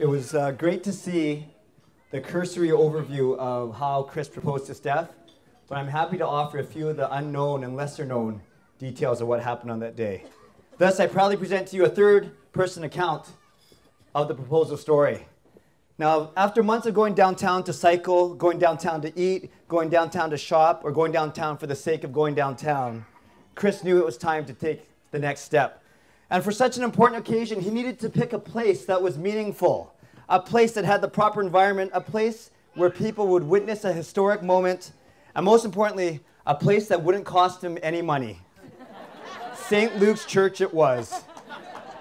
It was great to see the cursory overview of how Chris proposed to Steph, but I'm happy to offer a few of the unknown and lesser known details of what happened on that day. Thus, I proudly present to you a third-person account of the proposal story. Now, after months of going downtown to cycle, going downtown to eat, going downtown to shop, or going downtown for the sake of going downtown, Chris knew it was time to take the next step. And for such an important occasion, he needed to pick a place that was meaningful, a place that had the proper environment, a place where people would witness a historic moment, and most importantly, a place that wouldn't cost him any money. St. Luke's Church it was.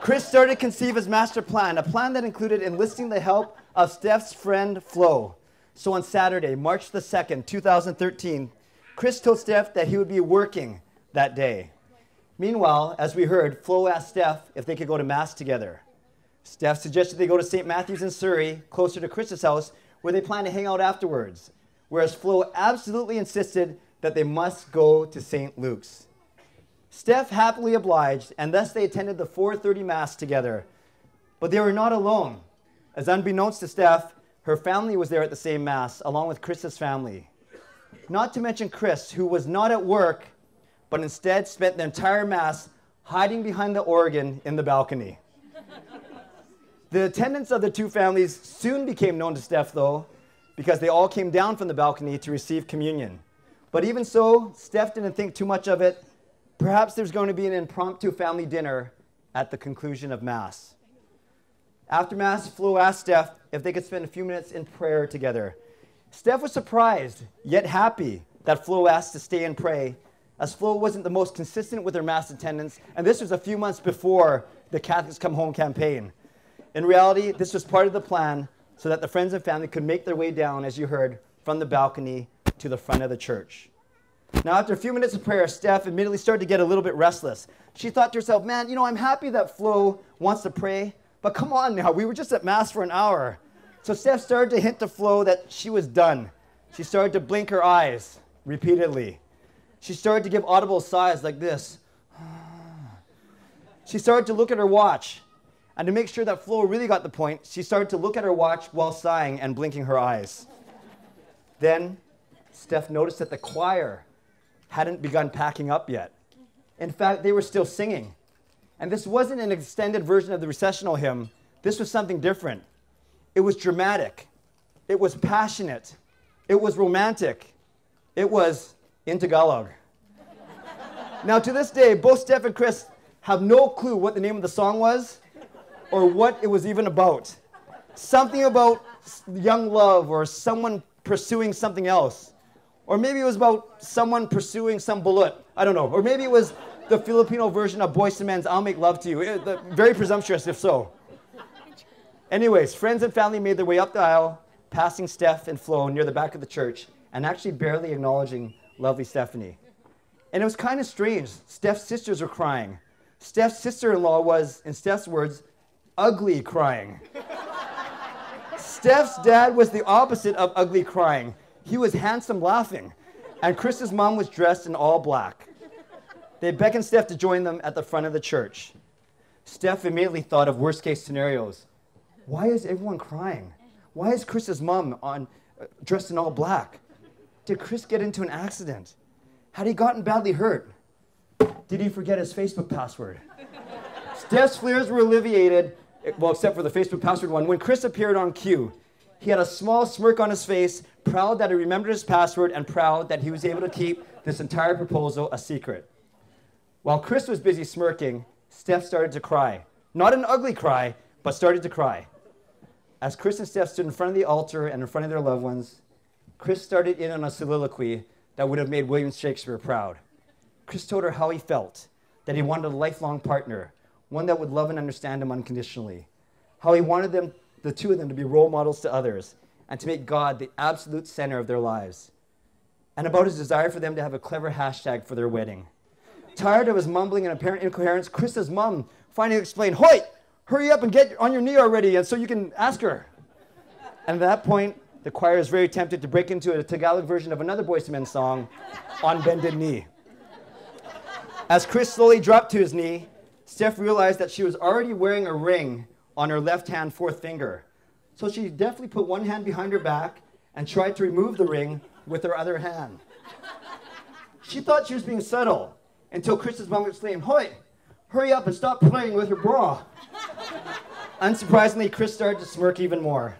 Chris started to conceive his master plan, a plan that included enlisting the help of Steph's friend Flo. So on Saturday, March the 2nd, 2013, Chris told Steph that he would be working that day. Meanwhile, as we heard, Flo asked Steph if they could go to Mass together. Steph suggested they go to St. Matthew's in Surrey, closer to Chris's house, where they planned to hang out afterwards, whereas Flo absolutely insisted that they must go to St. Luke's. Steph happily obliged, and thus they attended the 4:30 Mass together. But they were not alone, as unbeknownst to Steph, her family was there at the same Mass, along with Chris's family. Not to mention Chris, who was not at work, but instead spent the entire Mass hiding behind the organ in the balcony. The attendance of the two families soon became known to Steph, though, because they all came down from the balcony to receive communion. But even so, Steph didn't think too much of it. Perhaps there's going to be an impromptu family dinner at the conclusion of Mass. After Mass, Flo asked Steph if they could spend a few minutes in prayer together. Steph was surprised, yet happy, that Flo asked to stay and pray, as Flo wasn't the most consistent with her Mass attendance, and this was a few months before the Catholics Come Home campaign. In reality, this was part of the plan so that the friends and family could make their way down, as you heard, from the balcony to the front of the church. Now, after a few minutes of prayer, Steph immediately started to get a little bit restless. She thought to herself, man, I'm happy that Flo wants to pray, but come on now, we were just at Mass for an hour. So Steph started to hint to Flo that she was done. She started to blink her eyes repeatedly. She started to give audible sighs like this. She started to look at her watch. And to make sure that Flo really got the point, she started to look at her watch while sighing and blinking her eyes. Then, Steph noticed that the choir hadn't begun packing up yet. In fact, they were still singing. And this wasn't an extended version of the recessional hymn. This was something different. It was dramatic. It was passionate. It was romantic. It was in Tagalog. Now, to this day, both Steph and Chris have no clue what the name of the song was or what it was even about. Something about young love or someone pursuing something else. Or maybe it was about someone pursuing some bullet. I don't know. Or maybe it was the Filipino version of Boyz II Men's I'll Make Love to You. Very presumptuous, if so. Anyways, friends and family made their way up the aisle, passing Steph and Flo near the back of the church, and actually barely acknowledging lovely Stephanie. And it was kind of strange. Steph's sisters were crying. Steph's sister-in-law was, in Steph's words, ugly crying. Steph's dad was the opposite of ugly crying. He was handsome laughing. And Chris's mom was dressed in all black. They beckoned Steph to join them at the front of the church. Steph immediately thought of worst-case scenarios. Why is everyone crying? Why is Chris's mom dressed in all black? Did Chris get into an accident? Had he gotten badly hurt? Did he forget his Facebook password? Steph's fears were alleviated, well, except for the Facebook password one, when Chris appeared on cue. He had a small smirk on his face, proud that he remembered his password and proud that he was able to keep this entire proposal a secret. While Chris was busy smirking, Steph started to cry. Not an ugly cry, but started to cry. As Chris and Steph stood in front of the altar and in front of their loved ones, Chris started in on a soliloquy that would have made William Shakespeare proud. Chris told her how he felt, that he wanted a lifelong partner, one that would love and understand him unconditionally, how he wanted them, the two of them, to be role models to others and to make God the absolute center of their lives, and about his desire for them to have a clever hashtag for their wedding. Tired of his mumbling and apparent incoherence, Chris's mom finally explained, "Hoyt, hurry up and get on your knee already and so you can ask her." And at that point, the choir is very tempted to break into a Tagalog version of another Boyz II Men song, On Bended Knee. As Chris slowly dropped to his knee, Steph realized that she was already wearing a ring on her left-hand fourth finger, So she definitely put one hand behind her back and tried to remove the ring with her other hand. She thought she was being subtle until Chris's mom exclaimed, "Hoy, hurry up and stop playing with her bra." Unsurprisingly, Chris started to smirk even more.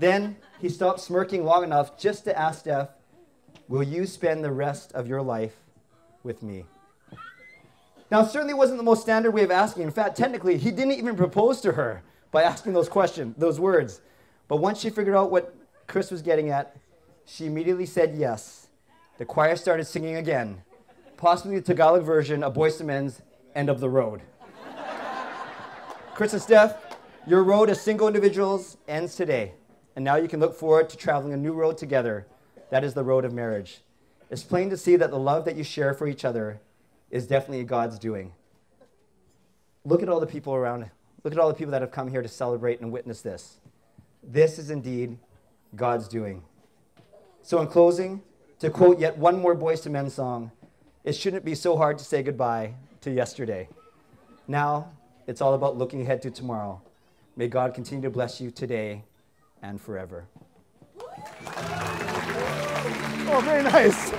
Then he stopped smirking long enough just to ask Steph, "Will you spend the rest of your life with me?" Now, it certainly wasn't the most standard way of asking. In fact, technically, he didn't even propose to her by asking those words. But once she figured out what Chris was getting at, she immediately said yes. The choir started singing again, possibly the Tagalog version of Boyz II Men's End of the Road. Chris and Steph, your road as single individuals ends today. And now you can look forward to traveling a new road together. That is the road of marriage. It's plain to see that the love that you share for each other is definitely God's doing. Look at all the people around. Look at all the people that have come here to celebrate and witness this. This is indeed God's doing. So in closing, to quote yet one more Boyz II Men song, it shouldn't be so hard to say goodbye to yesterday. Now, it's all about looking ahead to tomorrow. May God continue to bless you today and forever. Oh, very nice.